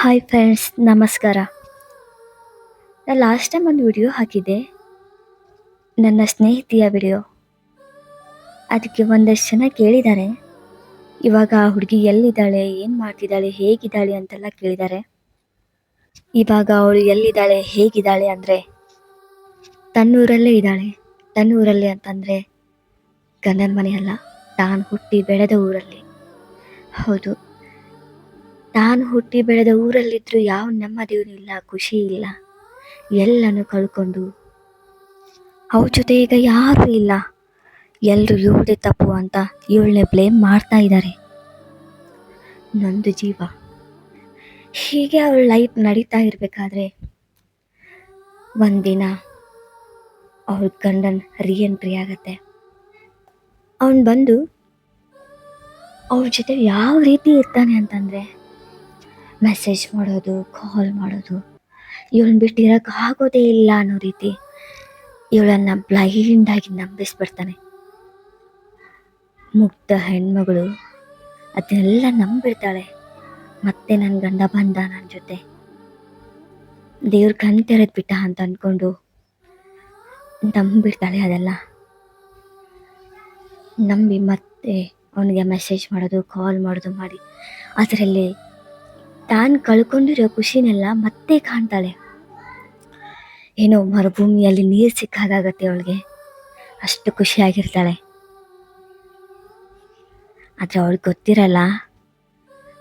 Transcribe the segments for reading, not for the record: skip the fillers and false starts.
Hi friends, ನಮಸ್ಕಾರ. ನಾನು last time ಒಂದು ವಿಡಿಯೋ ಹಾಕಿದ್ದೆ, ನನ್ನ ಸ್ನೇಹಿತೆಯ ವಿಡಿಯೋ. ಅದಕ್ಕೆ ಒಂದಷ್ಟು ಜನ ಕೇಳಿದ್ದಾರೆ, ಇವಾಗ ಆ ಹುಡುಗಿ ಎಲ್ಲಿದ್ದಾಳೆ, ಏನು ಮಾಡ್ತಿದ್ದಾಳೆ, ಹೇಗಿದ್ದಾಳೆ ಅಂತೆಲ್ಲ ಕೇಳಿದ್ದಾರೆ. ಇವಾಗ ಅವಳು ಎಲ್ಲಿದ್ದಾಳೆ, ಹೇಗಿದ್ದಾಳೆ ಅಂದರೆ ತನ್ನೂರಲ್ಲೇ ಇದ್ದಾಳೆ. ತನ್ನೂರಲ್ಲೇ ಅಂತಂದರೆ ಗಂಡನ ಮನೆ ಅಲ್ಲ, ತಾನು ಹುಟ್ಟಿ ಬೆಳೆದ ಊರಲ್ಲಿ. ಹೌದು, ತಾನು ಹುಟ್ಟಿ ಬೆಳೆದ ಊರಲ್ಲಿದ್ದರೂ ಯಾವ ನೆಮ್ಮದಿಯೂ ಇಲ್ಲ, ಖುಷಿ ಇಲ್ಲ, ಎಲ್ಲನೂ ಕಳ್ಕೊಂಡು ಅವ್ರ ಜೊತೆ ಈಗ ಯಾರೂ ಇಲ್ಲ. ಎಲ್ಲರೂ ಇವಳದೇ ತಪ್ಪು ಅಂತ ಇವಳನ್ನೇ ಬ್ಲೇಮ್ ಮಾಡ್ತಾ ಇದ್ದಾರೆ. ನೊಂದು ಜೀವ. ಹೀಗೆ ಅವಳ ಲೈಫ್ ನಡೀತಾ ಇರಬೇಕಾದ್ರೆ ಒಂದಿನ ಅವಳ ಗಂಡನ ರೀಎಂಟ್ರಿ ಆಗತ್ತೆ. ಅವನು ಬಂದು ಅವ್ರ ಜೊತೆ ಯಾವ ರೀತಿ ಇರ್ತಾನೆ ಅಂತಂದರೆ ಮೆಸೇಜ್ ಮಾಡೋದು, ಕಾಲ್ ಮಾಡೋದು, ಇವಳನ್ನ ಬಿಟ್ಟಿರೋಕೆ ಆಗೋದೇ ಇಲ್ಲ ಅನ್ನೋ ರೀತಿ ಇವಳನ್ನು ಬ್ಲೈಂಡಾಗಿ ನಂಬಿಸ್ಬಿಡ್ತಾನೆ. ಮುಗ್ಧ ಹೆಣ್ಮಗಳು ಅದನ್ನೆಲ್ಲ ನಂಬಿಡ್ತಾಳೆ. ಮತ್ತೆ ನನ್ನ ಗಂಡ ಬಂದ ನನ್ನ ಜೊತೆ, ದೇವ್ರ ಕಣ್ ತೆರೆದ್ಬಿಟ್ಟ ಅಂತ ಅಂದ್ಕೊಂಡು ನಂಬಿಡ್ತಾಳೆ. ಅದೆಲ್ಲ ನಂಬಿ ಮತ್ತೆ ಅವನಿಗೆ ಮೆಸೇಜ್ ಮಾಡೋದು, ಕಾಲ್ ಮಾಡೋದು ಮಾಡಿ ಅದರಲ್ಲಿ ತಾನು ಕಳ್ಕೊಂಡಿರೋ ಖುಷಿನೆಲ್ಲ ಮತ್ತೆ ಕಾಣ್ತಾಳೆ. ಏನೋ ಮರುಭೂಮಿಯಲ್ಲಿ ನೀರು ಸಿಕ್ಕಾಗತ್ತೆ ಅವಳಿಗೆ, ಅಷ್ಟು ಖುಷಿಯಾಗಿರ್ತಾಳೆ. ಆದರೆ ಅವಳಿಗೆ ಗೊತ್ತಿರಲ್ಲ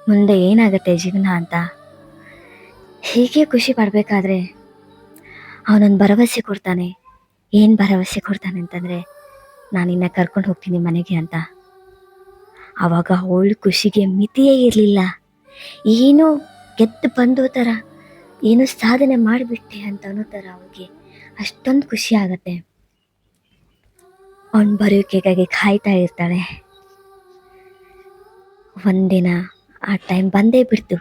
ಮುಂದೆ ಏನಾಗುತ್ತೆ ಜೀವನ ಅಂತ. ಹೀಗೆ ಖುಷಿ ಪಡಬೇಕಾದ್ರೆ ಅವನೊಂದು ಭರವಸೆ ಕೊಡ್ತಾನೆ. ಏನು ಭರವಸೆ ಕೊಡ್ತಾನೆ ಅಂತಂದರೆ, ನಾನಿನ್ನ ಕರ್ಕೊಂಡು ಹೋಗ್ತೀನಿ ಮನೆಗೆ ಅಂತ. ಆವಾಗ ಅವಳ ಖುಷಿಗೆ ಮಿತಿಯೇ ಇರಲಿಲ್ಲ. ಏನೋ ಗೆದ್ದು ಬಂದೋ ಥರ, ಏನೋ ಸಾಧನೆ ಮಾಡಿಬಿಟ್ಟೆ ಅಂತ ಅನ್ನೋ ಥರ ಅವಳಿಗೆ ಅಷ್ಟೊಂದು ಖುಷಿ ಆಗತ್ತೆ. ಅವನು ಬರೋಕೆಗಾಗಿ ಕಾಯ್ತಾ ಇರ್ತಾಳೆ. ಒಂದಿನ ಆ ಟೈಮ್ ಬಂದೇ ಬಿಡ್ತು.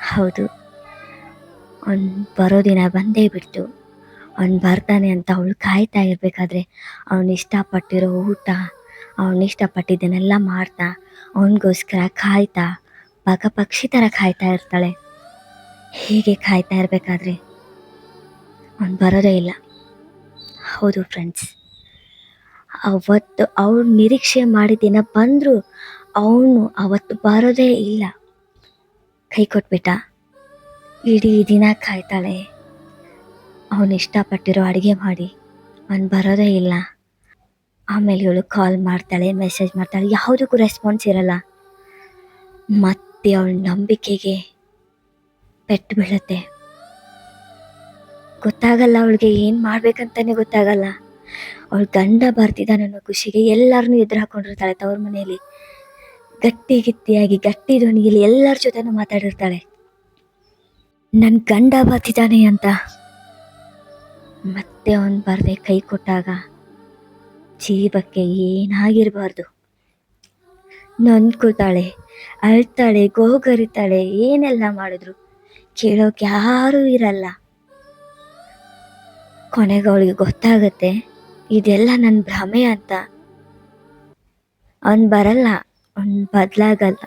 ಹೌದು, ಅವನು ಬರೋ ದಿನ ಬಂದೇ ಬಿಡ್ತು. ಅವನು ಬರ್ತಾನೆ ಅಂತ ಅವಳು ಕಾಯ್ತಾ ಇರಬೇಕಾದ್ರೆ ಅವನು ಇಷ್ಟಪಟ್ಟಿರೋ ಊಟ, ಅವನು ಇಷ್ಟಪಟ್ಟಿದ್ದನ್ನೆಲ್ಲ ಮಾಡ್ತಾ ಅವನಿಗೋಸ್ಕರ ಕಾಯ್ತಾ ಪಕ್ಷಿ ಥರ ಕಾಯ್ತಾ ಇರ್ತಾಳೆ. ಹೀಗೆ ಕಾಯ್ತಾ ಇರಬೇಕಾದ್ರೆ ಅವನು ಬರೋದೇ ಇಲ್ಲ. ಹೌದು ಫ್ರೆಂಡ್ಸ್, ಅವತ್ತು ಅವಳು ನಿರೀಕ್ಷೆ ಮಾಡಿದ ಬಂದರೂ ಅವನು ಅವತ್ತು ಬರೋದೇ ಇಲ್ಲ. ಕೈ ಕೊಟ್ಬಿಟ್ಟ. ಇಡೀ ದಿನ ಕಾಯ್ತಾಳೆ. ಅವನು ಇಷ್ಟಪಟ್ಟಿರೋ ಅಡುಗೆ ಮಾಡಿ ಅವನು ಬರೋದೇ ಇಲ್ಲ. ಆಮೇಲೆ ಇವಳು ಕಾಲ್ ಮಾಡ್ತಾಳೆ, ಮೆಸೇಜ್ ಮಾಡ್ತಾಳೆ, ಯಾವುದಕ್ಕೂ ರೆಸ್ಪಾನ್ಸ್ ಇರಲ್ಲ. ಮತ್ತೆ ಅವಳ ನಂಬಿಕೆಗೆ ಪೆಟ್ಟು ಬೀಳುತ್ತೆ. ಗೊತ್ತಾಗಲ್ಲ ಅವಳಿಗೆ ಏನು ಮಾಡ್ಬೇಕಂತಾನೆ ಗೊತ್ತಾಗಲ್ಲ. ಅವಳ ಗಂಡ ಬರ್ತಿದ್ದಾನೆ ಅನ್ನೋ ಖುಷಿಗೆ ಎಲ್ಲರನ್ನೂ ಎದುರು ಹಾಕೊಂಡಿರ್ತಾಳೆ. ತವ್ರ ಮನೆಯಲ್ಲಿ ಗಟ್ಟಿಯಾಗಿ ಗಟ್ಟಿ ಧ್ವನಿಯಲ್ಲಿ ಎಲ್ಲರ ಜೊತೆನೂ ಮಾತಾಡಿರ್ತಾಳೆ, ನನ್ನ ಗಂಡ ಬರ್ತಿದ್ದಾನೆ ಅಂತ. ಮತ್ತೆ ಅವನು ಬರದೆ ಕೈ ಕೊಟ್ಟಾಗ ಜೀವಕ್ಕೆ ಏನಾಗಿರಬಾರ್ದು ನೊಂದ್ಕೊತಾಳೆ, ಅಳ್ತಾಳೆ, ಗೋಗರಿತಾಳೆ. ಏನೆಲ್ಲ ಮಾಡಿದ್ರು ಕೇಳೋಕೆ ಯಾರೂ ಇರಲ್ಲ. ಕೊನೆಗೆ ಅವಳಿಗೆ ಗೊತ್ತಾಗತ್ತೆ ಇದೆಲ್ಲ ನನ್ನ ಭ್ರಮೆ ಅಂತ. ಅವನು ಬರಲ್ಲ, ಅವನು ಬದಲಾಗಲ್ಲ.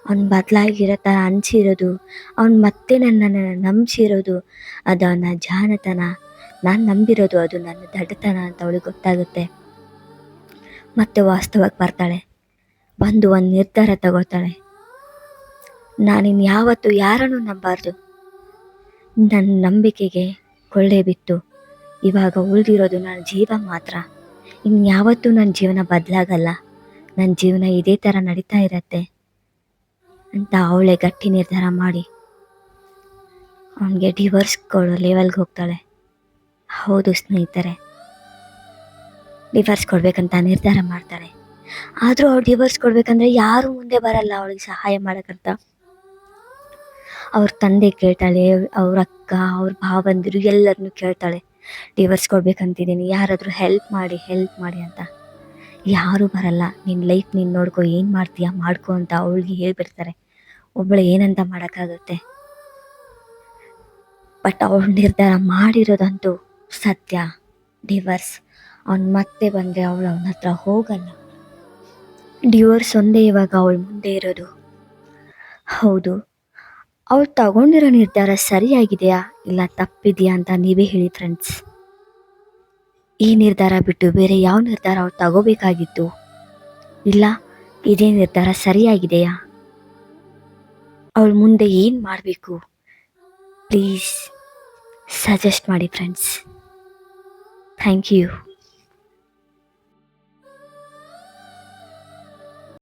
ಅವನು ಬದಲಾಗಿರೋ ಥರ ಅನಿಸಿರೋದು, ಅವನು ಮತ್ತೆ ನನ್ನನ್ನು ನಂಬಿಸಿರೋದು ಅದು ಅವನ ಜಾಣತನ. ನಾನು ನಂಬಿರೋದು ಅದು ನನ್ನ ದಡ್ಡತನ ಅಂತ ಅವಳಿಗೆ ಗೊತ್ತಾಗುತ್ತೆ. ಮತ್ತೆ ವಾಸ್ತವಕ್ಕೆ ಬರ್ತಾಳೆ. ಬಂದು ಒಂದು ನಿರ್ಧಾರ ತಗೋತಾಳೆ, ನಾನಿನ್ನು ಯಾವತ್ತೂ ಯಾರನ್ನೂ ನಂಬಾರ್ದು. ನನ್ನ ನಂಬಿಕೆಗೆ ಕೊಳ್ಳೆ ಬಿತ್ತು. ಇವಾಗ ಉಳಿದಿರೋದು ನನ್ನ ಜೀವ ಮಾತ್ರ. ಇನ್ಯಾವತ್ತೂ ನನ್ನ ಜೀವನ ಬದಲಾಗಲ್ಲ. ನನ್ನ ಜೀವನ ಇದೇ ಥರ ನಡೀತಾ ಇರತ್ತೆ ಅಂತ ಅವಳೇ ಗಟ್ಟಿ ನಿರ್ಧಾರ ಮಾಡಿ ಅವನಿಗೆ ಡಿವೋರ್ಸ್ ಕೊಡೋ ಲೆವೆಲ್ಗೆ ಹೋಗ್ತಾಳೆ. ಹೌದು ಸ್ನೇಹಿತರೆ, ಡಿವೋರ್ಸ್ ಕೊಡಬೇಕಂತ ನಿರ್ಧಾರ ಮಾಡ್ತಾಳೆ. ಆದರೂ ಅವಳು ಡಿವೋರ್ಸ್ ಕೊಡಬೇಕಂದ್ರೆ ಯಾರೂ ಮುಂದೆ ಬರಲ್ಲ ಅವಳಿಗೆ ಸಹಾಯ ಮಾಡೋಕ್ಕಂತ. ಅವ್ರ ತಂದೆ ಕೇಳ್ತಾಳೆ, ಅವ್ರ ಅಕ್ಕ, ಅವ್ರ ಭಾವಂದಿರು ಎಲ್ಲರನ್ನೂ ಕೇಳ್ತಾಳೆ, ಡಿವೋರ್ಸ್ ಕೊಡ್ಬೇಕಂತಿದ್ದೀನಿ, ಯಾರಾದರೂ ಹೆಲ್ಪ್ ಮಾಡಿ ಅಂತ. ಯಾರೂ ಬರಲ್ಲ. ನಿನ್ನ ಲೈಫ್ ನೀನು ನೋಡ್ಕೊ, ಏನು ಮಾಡ್ತೀಯಾ ಮಾಡ್ಕೊ ಅಂತ ಅವಳಿಗೆ ಹೇಳ್ಬಿಡ್ತಾರೆ. ಒಬ್ಬಳು ಏನಂತ ಮಾಡೋಕ್ಕಾಗುತ್ತೆ. ಬಟ್ ಅವಳು ನಿರ್ಧಾರ ಮಾಡಿರೋದಂತೂ ಸತ್ಯ, ಡಿವೋರ್ಸ್. ಅವನು ಮತ್ತೆ ಬಂದರೆ ಅವಳು ಅವನ ಹತ್ರ ಹೋಗಲ್ಲ. ಡಿವೋರ್ಸ್ ಒಂದೇ ಇವಾಗ ಅವಳು ಮುಂದೆ ಇರೋದು. ಹೌದು, ಅವಳು ತಗೊಂಡಿರೋ ನಿರ್ಧಾರ ಸರಿಯಾಗಿದೆಯಾ ಇಲ್ಲ ತಪ್ಪಿದೆಯಾ ಅಂತ ನೀವೇ ಹೇಳಿ ಫ್ರೆಂಡ್ಸ್. ಈ ನಿರ್ಧಾರ ಬಿಟ್ಟು ಬೇರೆ ಯಾವ ನಿರ್ಧಾರ ಅವಳು ತಗೋಬೇಕಾಗಿತ್ತು, ಇಲ್ಲ ಇದೇ ನಿರ್ಧಾರ ಸರಿಯಾಗಿದೆಯಾ, ಅವಳು ಮುಂದೆ ಏನು ಮಾಡಬೇಕು, ಪ್ಲೀಸ್ ಸಜೆಸ್ಟ್ ಮಾಡಿ ಫ್ರೆಂಡ್ಸ್. Thank you.